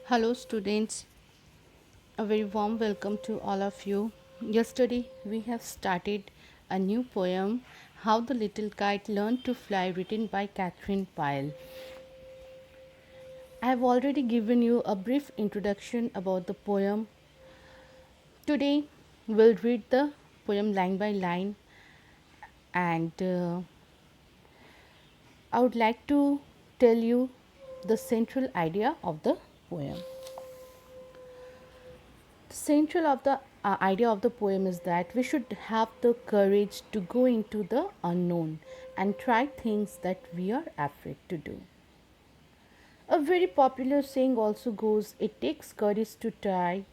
Hello, students. A very warm welcome to all of you. Yesterday, we have started a new poem, How the Little Kite Learned to Fly, written by Catherine Pyle. I have already given you a brief introduction about the poem. Today, we'll read the poem line by line, and I would like to tell you the central idea of the poem. The central of the idea of the poem is that we should have the courage to go into the unknown and try things that we are afraid to do. A very popular saying also goes, it takes courage to try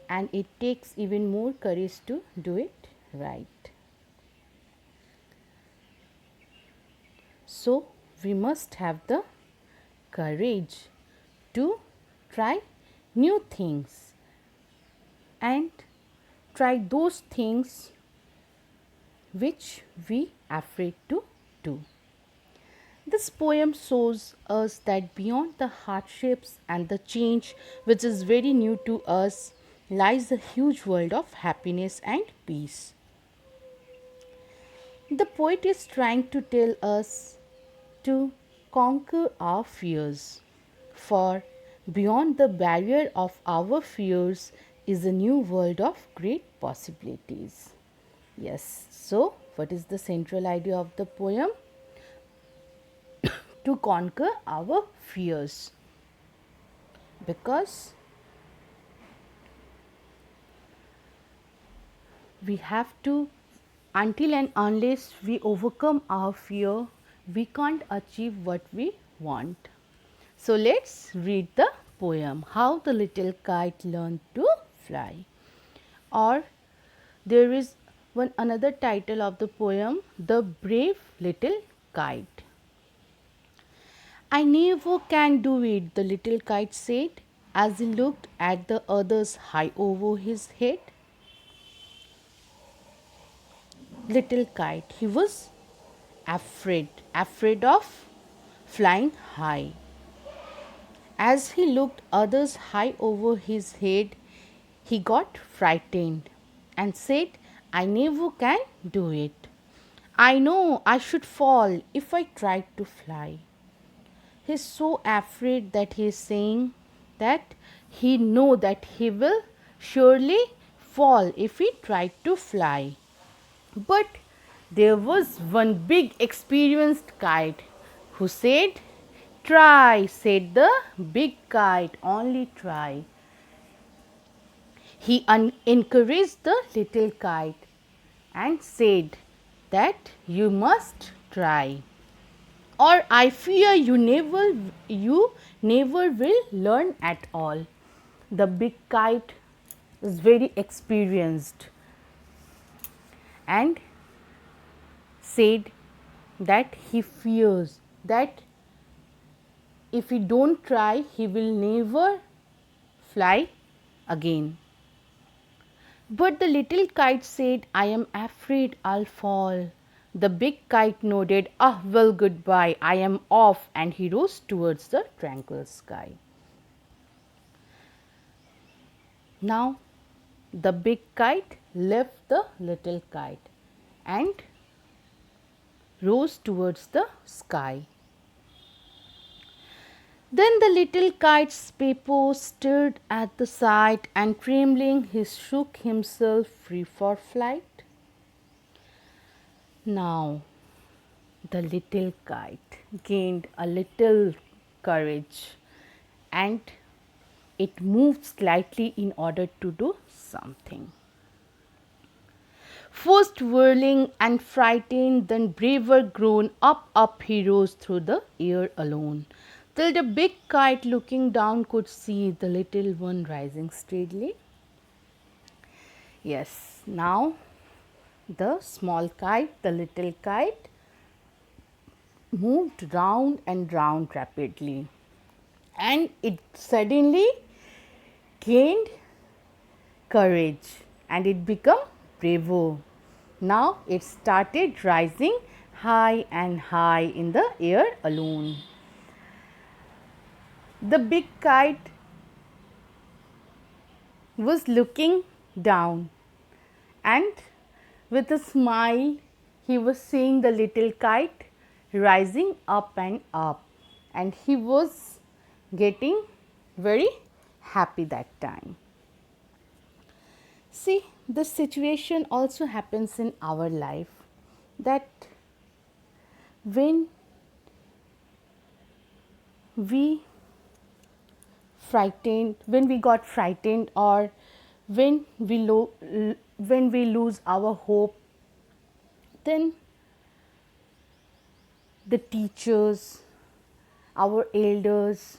and it takes even more courage to do it right. So we must have the courage to try new things and try those things which we afraid to do. This poem shows us that beyond the hardships and the change which is very new to us lies a huge world of happiness and peace. The poet is trying to tell us to conquer our fears, for beyond the barrier of our fears is a new world of great possibilities. Yes, so what is the central idea of the poem? To conquer our fears, because we have to, until and unless we overcome our fear, we can't achieve what we want. So let's read the poem, How the Little Kite Learned to Fly. Or there is one another title of the poem, The Brave Little Kite. I never can do it, the little kite said as he looked at the others high over his head. Little kite, he was afraid of flying high. As he looked others high over his head, he got frightened and said, I never can do it. I know I should fall if I tried to fly. He's so afraid that he is saying that he know that he will surely fall if he tried to fly. But there was one big experienced kite who said, try, said the big kite, only try. He encouraged the little kite and said that you must try, or I fear you never will learn at all. The big kite is very experienced and said that he fears that if he don't try, he will never fly again. But the little kite said, I am afraid I'll fall. The big kite nodded, ah, well, goodbye, I am off, and he rose towards the tranquil sky. Now, the big kite left the little kite and rose towards the sky. Then the little kite's papo stirred at the sight, and trembling he shook himself free for flight. Now, the little kite gained a little courage and it moved slightly in order to do something. First whirling and frightened, then braver grown, up he rose through the air alone, till the big kite looking down could see the little one rising steadily. Yes, now the small kite, the little kite, moved round and round rapidly, and it suddenly gained courage and it became braver. Now it started rising high and high in the air alone. The big kite was looking down, and with a smile he was seeing the little kite rising up and up, and he was getting very happy that time. See, this situation also happens in our life, that when we when we got frightened, or when when we lose our hope, then the teachers, our elders,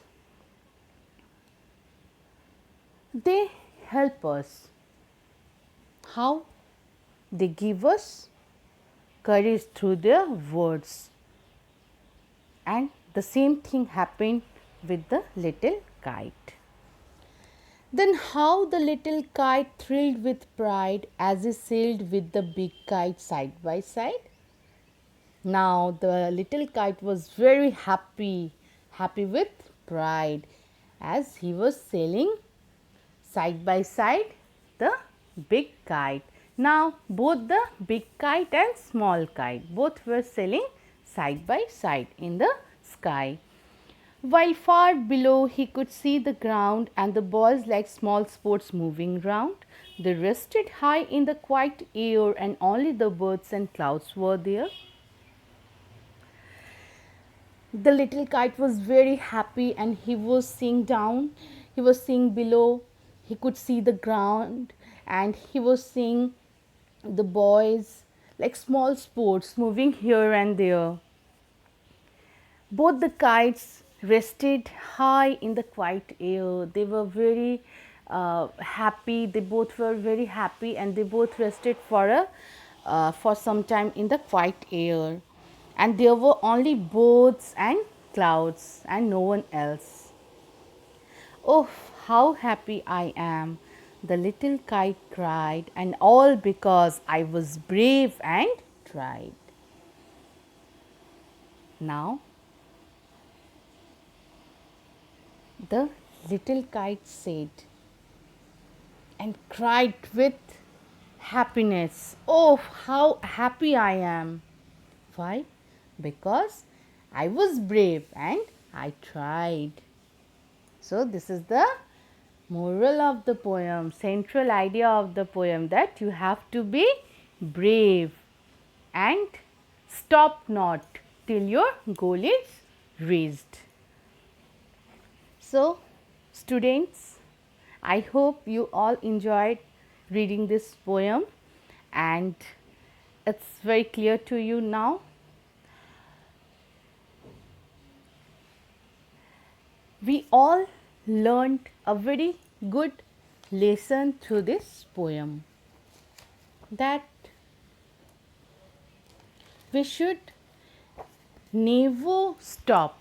they help us. How? They give us courage through their words. And the same thing happened with the little kite. Then how the little kite thrilled with pride as he sailed with the big kite side by side. Now the little kite was very happy, happy with pride, as he was sailing side by side the big kite. Now both the big kite and small kite, both were sailing side by side in the sky. While far below he could see the ground and the boys like small sports moving round. They rested high in the quiet air, and only the birds and clouds were there. The little kite was very happy, and he was seeing down, he was seeing below, he could see the ground, and he was seeing the boys like small sports moving here and there. Both the kites rested high in the quiet air. They were very happy. They both were very happy, and they both rested for some time in the quiet air. And there were only birds and clouds and no one else. Oh, how happy I am! The little kite cried, and all because I was brave and tried. Now the little kite said and cried with happiness. Oh, how happy I am! Why? Because I was brave and I tried. So, this is the moral of the poem, central idea of the poem, that you have to be brave and stop not till your goal is reached. So, students, I hope you all enjoyed reading this poem, and it's very clear to you now. We all learned a very good lesson through this poem, that we should never stop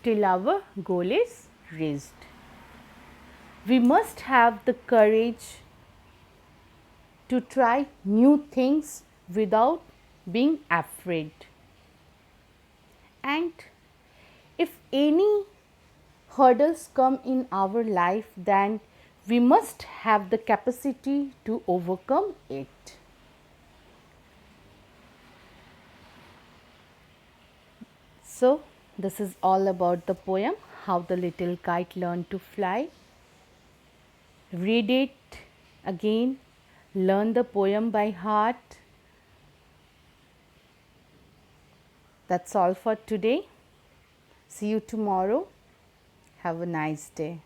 till our goal is reached. We must have the courage to try new things without being afraid. And if any hurdles come in our life, then we must have the capacity to overcome it. So, this is all about the poem, How the Little Kite Learned to Fly. Read it again, learn the poem by heart. That's all for today. See you tomorrow. Have a nice day.